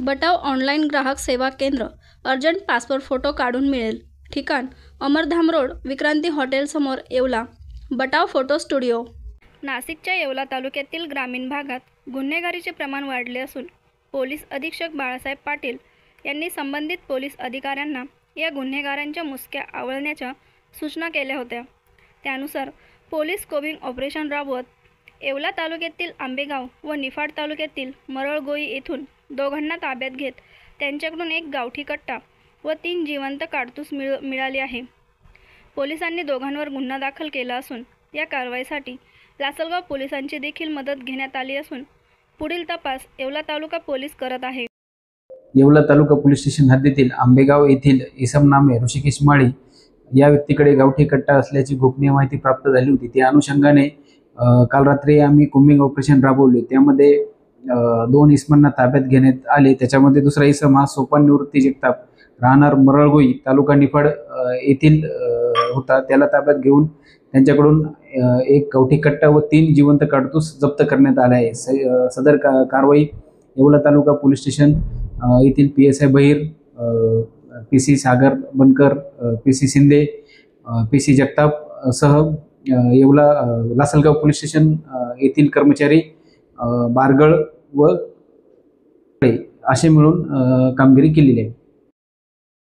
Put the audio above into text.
बटाव online ग्राहक सेवा केंद्र। अर्जंट पासपोर्ट फोटो काढून मिळेल। ठिकाण अमरधाम रोड, विक्रांती हॉटेल समोर, येवला। बटाव photo studio. नाशिकच्या येवला तालुक्यातील ग्रामीण भागात गुन्हेगारीचे प्रमाण वाढले असून पोलीस अधीक्षक बाळासाहेब पाटील यांनी संबंधित पोलीस अधिकाऱ्यांना या गुन्हेगारांच्या मुसक्या आवळण्याच्या सूचना केल्या होत्या। त्यानुसार पोलीस कोबिंग ऑपरेशन राबवत येवला तालुक्यातील आंबेगाव व निफाड तालुक्यातील मरळगोई येथून दोघांना ताब्यात घेत त्यांच्याकडून एक गावठी कट्टा व 3 जिवंत काडतूस मिळाली आहे। पोलिसांनी दोघांवर गुन्हा दाखल केला असून या कारवाईसाठी लासलगाव पोलिसांची देखील मदत घेण्यात आली असून पुढील तपास येवला तालुका पोलीस करत आहे। येवला तालुका पोलीस स्टेशन हद्दीतील आंबेगाव येथील इसम नामे ऋषिकेश माळी या व्यक्तीकडे गावठी कट्टा असल्याची गोपनीय माहिती प्राप्त झाली होती। त्या अनुषंगाने काल रात्री आम्ही कोम्बिंग ऑपरेशन राबवले। त्यामध्ये 2 इसमांना ताब्यात घेण्यात आले। त्याच्यामध्ये दुसरा इसम हा सोपान निवृत्ती जगताप राहणार मरळगोई तालुका निफाड येथील होता। त्याला ताब्यात घेऊन त्यांच्याकडून एक गावठी कट्टा व 3 जिवंत काडतूस जप्त करण्यात आले आहे। सदर कारवाई येवला तालुका पोलीस स्टेशन येथील PSI बहिर, PC सागर बनकर, PC शिंदे, PC जगताप सह येवला लासलगाव पोलीस स्टेशन येथील कर्मचारी बारगळ व असे मिळून कामगिरी केलेली आहे।